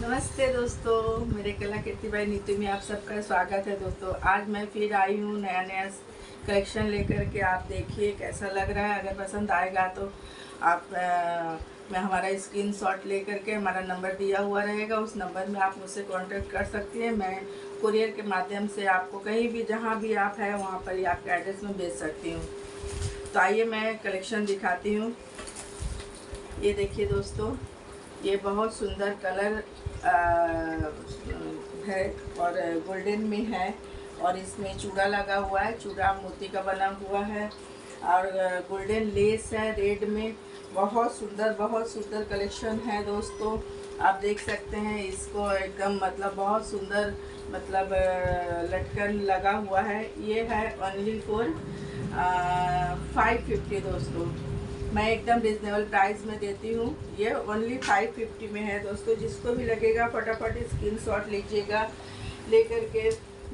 नमस्ते दोस्तों, मेरे कलाकृति बाई नीतू में आप सबका स्वागत है। दोस्तों आज मैं फिर आई हूँ नया नया कलेक्शन लेकर के। आप देखिए कैसा लग रहा है। अगर पसंद आएगा तो आप मैं हमारा स्क्रीनशॉट लेकर के, हमारा नंबर दिया हुआ रहेगा, उस नंबर में आप मुझसे कांटेक्ट कर सकती हैं। मैं कुरियर के माध्यम से आपको कहीं भी जहाँ भी आप हैं वहाँ पर ही आपके एड्रेस में भेज सकती हूँ। तो आइए मैं कलेक्शन दिखाती हूँ। ये देखिए दोस्तों, ये बहुत सुंदर कलर है और गोल्डन में है और इसमें चूड़ा लगा हुआ है। चूड़ा मोती का बना हुआ है और गोल्डन लेस है रेड में। बहुत सुंदर कलेक्शन है दोस्तों। आप देख सकते हैं इसको, एकदम मतलब बहुत सुंदर मतलब लटकन लगा हुआ है। ये है ओनली फॉर 550 दोस्तों। मैं एकदम रिजनेबल प्राइस में देती हूँ। ये ओनली 550 में है दोस्तों। जिसको भी लगेगा फटाफट स्क्रीनशॉट लीजिएगा, लेकर के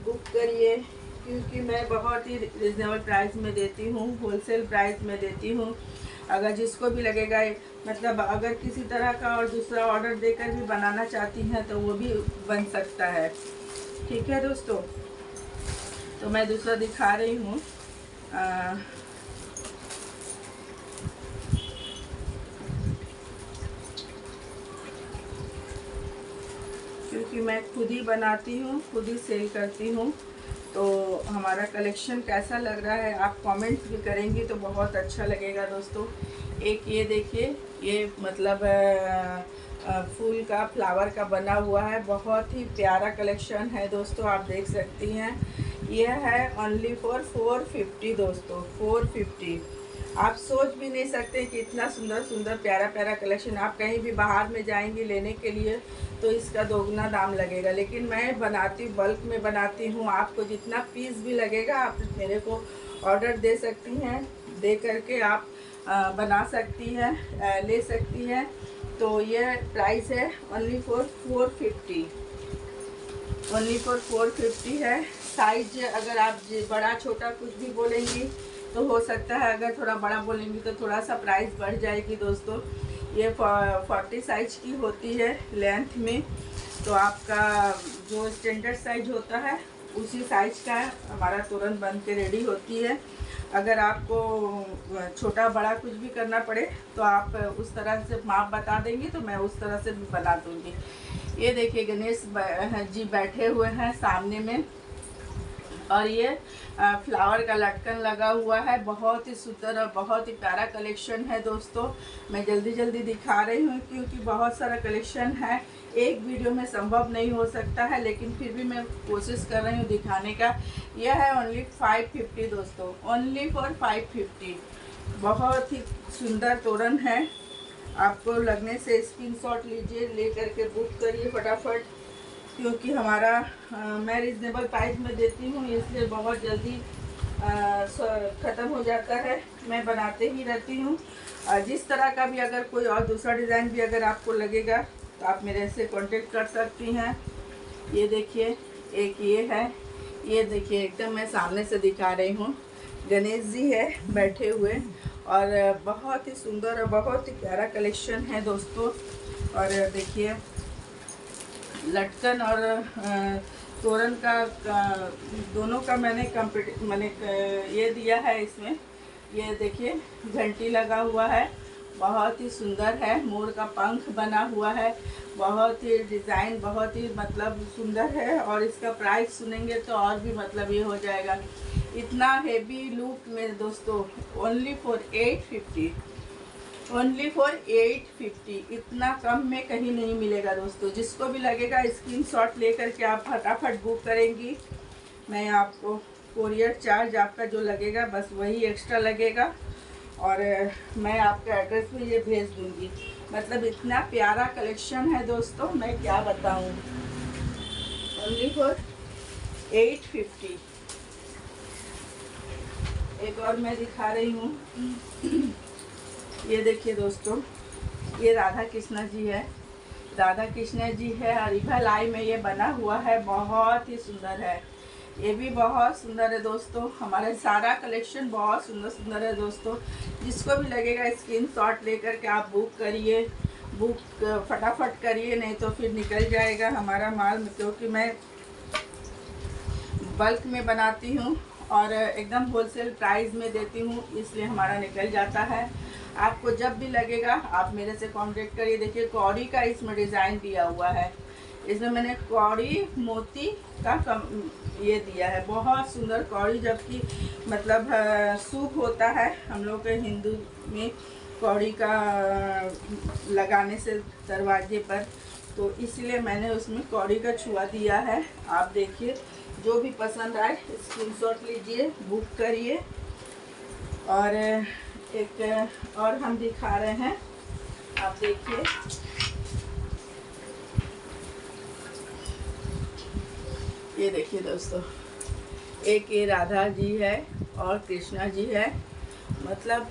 बुक करिए, क्योंकि मैं बहुत ही रिजनेबल प्राइस में देती हूँ, होलसेल प्राइस में देती हूँ। अगर जिसको भी लगेगा, मतलब अगर किसी तरह का और दूसरा ऑर्डर देकर भी बनाना चाहती हैं तो वो भी बन सकता है। ठीक है दोस्तों, तो मैं दूसरा दिखा रही हूँ। क्योंकि मैं खुद ही बनाती हूँ, खुद ही सेल करती हूँ, तो हमारा कलेक्शन कैसा लग रहा है आप कमेंट भी करेंगी तो बहुत अच्छा लगेगा दोस्तों। एक ये देखिए, ये मतलब फूल का, फ्लावर का बना हुआ है। बहुत ही प्यारा कलेक्शन है दोस्तों, आप देख सकती हैं। यह है ओनली फॉर 450 दोस्तों, 450। आप सोच भी नहीं सकते कि इतना सुंदर प्यारा कलेक्शन। आप कहीं भी बाहर में जाएंगी लेने के लिए तो इसका दोगुना दाम लगेगा, लेकिन मैं बनाती बल्क में बनाती हूँ। आपको जितना पीस भी लगेगा आप मेरे को ऑर्डर दे सकती हैं, दे करके आप बना सकती हैं, ले सकती हैं। तो ये प्राइस है ओनली फॉर 450, ओनली फॉर 450 है। साइज अगर आप बड़ा छोटा कुछ भी बोलेंगी तो हो सकता है, अगर थोड़ा बड़ा बोलेंगी तो थोड़ा सा प्राइस बढ़ जाएगी दोस्तों। ये 40 साइज की होती है लेंथ में, तो आपका जो स्टैंडर्ड साइज होता है उसी साइज का हमारा तुरंत बन के रेडी होती है। अगर आपको छोटा बड़ा कुछ भी करना पड़े तो आप उस तरह से माप बता देंगी तो मैं उस तरह से भी बना दूंगी। ये देखिए गणेश जी बैठे हुए हैं सामने में, और ये फ्लावर का लटकन लगा हुआ है। बहुत ही सुंदर और बहुत ही प्यारा कलेक्शन है दोस्तों। मैं जल्दी दिखा रही हूँ क्योंकि बहुत सारा कलेक्शन है, एक वीडियो में संभव नहीं हो सकता है, लेकिन फिर भी मैं कोशिश कर रही हूँ दिखाने का। यह है ओनली 550 दोस्तों, ओनली फॉर 550। बहुत ही सुंदर तोरण है। आपको लगने से स्क्रीनशॉट लीजिए, ले करके बुक करिए फटाफट, क्योंकि हमारा मैं रिजनेबल प्राइस में देती हूँ, इसलिए बहुत जल्दी ख़त्म हो जाता है। मैं बनाते ही रहती हूँ। जिस तरह का भी अगर कोई और दूसरा डिज़ाइन भी अगर आपको लगेगा तो आप मेरे से कांटेक्ट कर सकती हैं। ये देखिए, एक ये है, ये देखिए एकदम मैं सामने से दिखा रही हूँ। गणेश जी है बैठे हुए, और बहुत ही सुंदर और बहुत ही प्यारा कलेक्शन है दोस्तों। और देखिए लटकन और तोरण का दोनों का मैंने ये दिया है इसमें। ये देखिए घंटी लगा हुआ है, बहुत ही सुंदर है। मोर का पंख बना हुआ है, बहुत ही डिज़ाइन बहुत ही मतलब सुंदर है। और इसका प्राइस सुनेंगे तो और भी मतलब ये हो जाएगा, इतना हेवी लुक में दोस्तों। Only for 850, only for 850। इतना कम में कहीं नहीं मिलेगा दोस्तों। जिसको भी लगेगा स्क्रीनशॉट लेकर के आप फटाफट बुक करेंगी। मैं आपको कोरियर चार्ज आपका जो लगेगा बस वही एक्स्ट्रा लगेगा, और मैं आपके एड्रेस पे ये भेज दूंगी। मतलब इतना प्यारा कलेक्शन है दोस्तों, मैं क्या बताऊं। Only for 850। एक और मैं दिखा रही हूँ। ये देखिए दोस्तों, ये राधा कृष्णा जी है, राधा कृष्णा जी है, और रिबन आई में ये बना हुआ है। बहुत ही सुंदर है, ये भी बहुत सुंदर है दोस्तों। हमारे सारा कलेक्शन बहुत सुंदर है दोस्तों। जिसको भी लगेगा स्क्रीनशॉट लेकर के आप बुक करिए। बुक फटाफट करिए, नहीं तो फिर निकल जाएगा हमारा माल, क्योंकि मैं बल्क में बनाती हूँ और एकदम होलसेल प्राइस में देती हूँ, इसलिए हमारा निकल जाता है। आपको जब भी लगेगा आप मेरे से कांटेक्ट करिए। देखिए कौड़ी का इसमें डिज़ाइन दिया हुआ है, इसमें मैंने कौड़ी मोती का ये दिया है, बहुत सुंदर कौड़ी, जबकि मतलब शुभ होता है हम लोग के हिंदू में कौड़ी का लगाने से दरवाजे पर, तो इसलिए मैंने उसमें कौड़ी का छुआ दिया है। आप देखिए, जो भी पसंद आए स्क्रीनशॉट लीजिए, बुक करिए। और एक और हम दिखा रहे हैं, आप देखिए, ये देखिए दोस्तों, एक ये राधा जी है और कृष्णा जी है, मतलब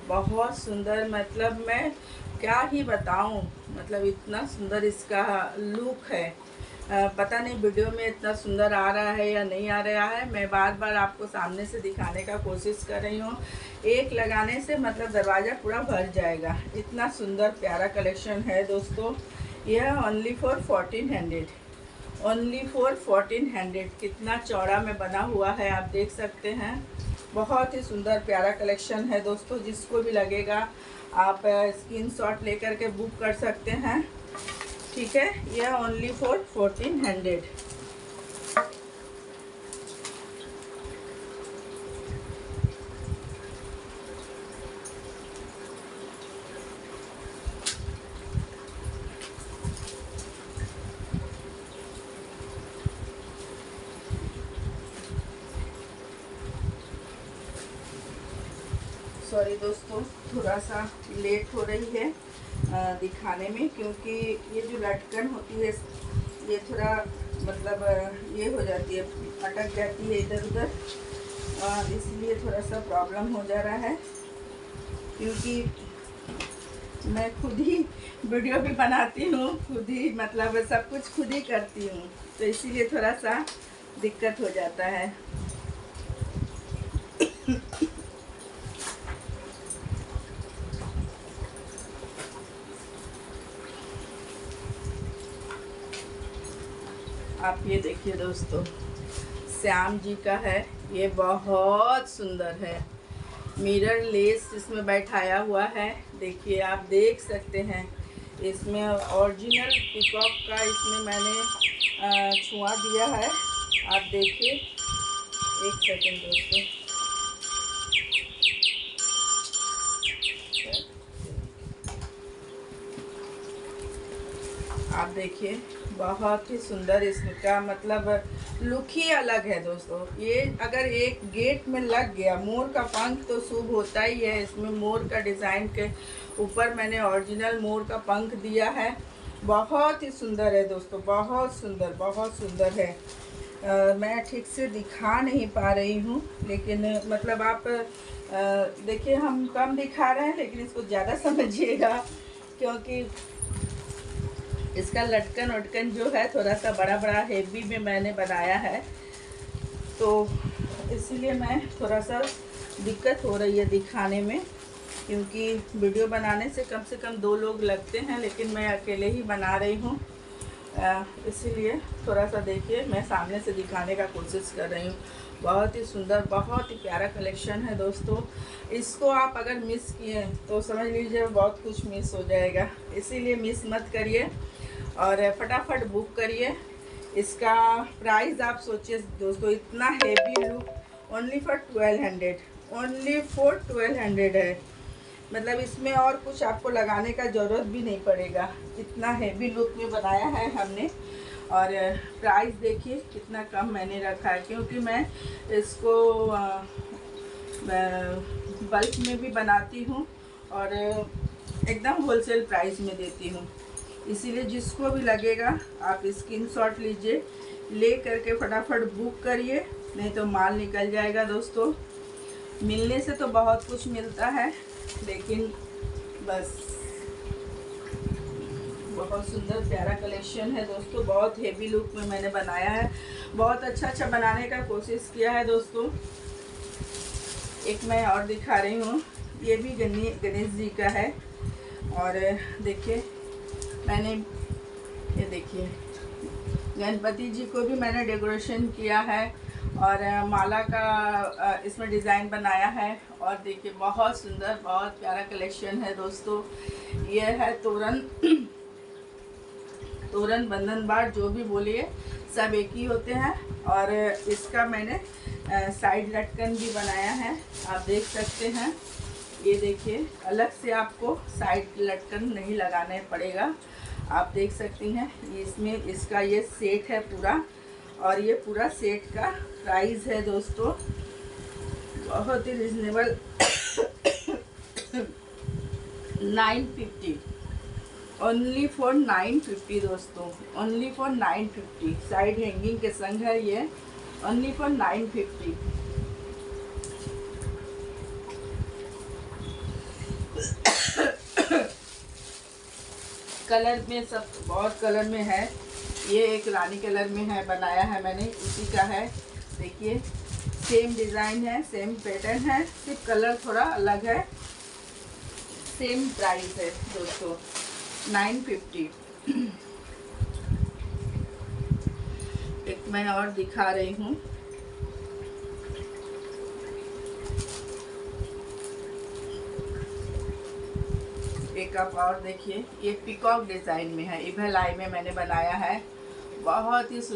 बहुत सुंदर, मतलब मैं क्या ही बताऊं, मतलब इतना सुंदर इसका लुक है। पता नहीं वीडियो में इतना सुंदर आ रहा है या नहीं आ रहा है, मैं बार बार आपको सामने से दिखाने का कोशिश कर रही हूँ। एक लगाने से मतलब दरवाज़ा पूरा भर जाएगा, इतना सुंदर प्यारा कलेक्शन है दोस्तों। यह ओनली फॉर 1400, ओनली फॉर 1400। कितना चौड़ा में बना हुआ है आप देख सकते हैं, बहुत ही सुंदर प्यारा कलेक्शन है दोस्तों। जिसको भी लगेगा आप स्क्रीनशॉट लेकर के बुक कर सकते हैं, ठीक है। यह ओनली फॉर 1400। सॉरी दोस्तों, थोड़ा सा लेट हो रही है दिखाने में, क्योंकि ये जो लटकन होती है ये थोड़ा मतलब ये हो जाती है, अटक जाती है इधर उधर, इसलिए थोड़ा सा प्रॉब्लम हो जा रहा है। क्योंकि मैं खुद ही वीडियो भी बनाती हूँ, खुद ही मतलब सब कुछ खुद ही करती हूँ, तो इसीलिए थोड़ा सा दिक्कत हो जाता है। आप ये देखिए दोस्तों, श्याम जी का है, ये बहुत सुंदर है, मिरर लेस इसमें बैठाया हुआ है। देखिए आप देख सकते हैं, इसमें ओरिजिनल पीकॉक का इसमें मैंने छुआ दिया है। आप देखिए, एक सेकंड दोस्तों, आप देखिए, बहुत ही सुंदर इसका मतलब लुक ही अलग है दोस्तों। ये अगर एक गेट में लग गया, मोर का पंख तो शुभ होता ही है, इसमें मोर का डिज़ाइन के ऊपर मैंने ओरिजिनल मोर का पंख दिया है। बहुत ही सुंदर है दोस्तों, बहुत सुंदर, बहुत सुंदर है। मैं ठीक से दिखा नहीं पा रही हूँ, लेकिन मतलब आप देखिए, हम कम दिखा रहे हैं, लेकिन इसको ज़्यादा समझिएगा, क्योंकि इसका लटकन वटकन जो है थोड़ा सा बड़ा बड़ा हेवी में मैंने बनाया है, तो इसलिए मैं थोड़ा सा दिक्कत हो रही है दिखाने में, क्योंकि वीडियो बनाने से कम 2 लोग लगते हैं, लेकिन मैं अकेले ही बना रही हूँ, इसीलिए थोड़ा सा देखिए, मैं सामने से दिखाने का कोशिश कर रही हूँ। बहुत ही सुंदर, बहुत ही प्यारा कलेक्शन है दोस्तों। इसको आप अगर मिस किए तो समझ लीजिए बहुत कुछ मिस हो जाएगा, इसीलिए मिस मत करिए और फटाफट बुक करिए। इसका प्राइस आप सोचिए दोस्तों, इतना heavy look, only for 1200, only for 1200 है। मतलब इसमें और कुछ आपको लगाने का ज़रूरत भी नहीं पड़ेगा, इतना हेवी लुक में बनाया है हमने। और प्राइस देखिए कितना कम मैंने रखा है, क्योंकि मैं इसको बल्क में भी बनाती हूँ और एकदम होलसेल प्राइस में देती हूँ, इसीलिए जिसको भी लगेगा आप स्क्रीनशॉट लीजिए, ले करके फटाफट बुक करिए, नहीं तो माल निकल जाएगा दोस्तों। मिलने से तो बहुत कुछ मिलता है, लेकिन बस बहुत सुंदर प्यारा कलेक्शन है दोस्तों, बहुत हेवी लुक में मैंने बनाया है, बहुत अच्छा बनाने का कोशिश किया है दोस्तों। एक मैं और दिखा रही हूँ, ये भी गणेश जी का है, और देखिए मैंने ये देखिए गणपति जी को भी मैंने डेकोरेशन किया है और माला का इसमें डिज़ाइन बनाया है। और देखिए बहुत सुंदर, बहुत प्यारा कलेक्शन है दोस्तों। ये है तोरण, तोरण बंधन बार जो भी बोलिए सब एक ही होते हैं। और इसका मैंने साइड लटकन भी बनाया है, आप देख सकते हैं। ये देखिए अलग से आपको साइड लटकन नहीं लगाने पड़ेगा, आप देख सकती हैं। इसमें इसका ये सेट है पूरा, और ये पूरा सेट का प्राइस है दोस्तों बहुत ही रिजनेबल 950, ओनली फॉर 950 दोस्तों, ओनली फॉर 950। साइड हैंगिंग के संग है ये, ओनली फॉर 950। कलर में सब बहुत कलर में है। ये एक रानी कलर में है, बनाया है मैंने, उसी का है। देखिए सेम डिज़ाइन है, सेम पैटर्न है, सिर्फ कलर थोड़ा अलग है। सेम प्राइस है दोस्तों 950। एक मैं और दिखा रही हूँ, एक आप और देखिए। ये पीकॉक डिज़ाइन में है, इभल आई में मैंने बनाया है, बहुत ही सुंदर।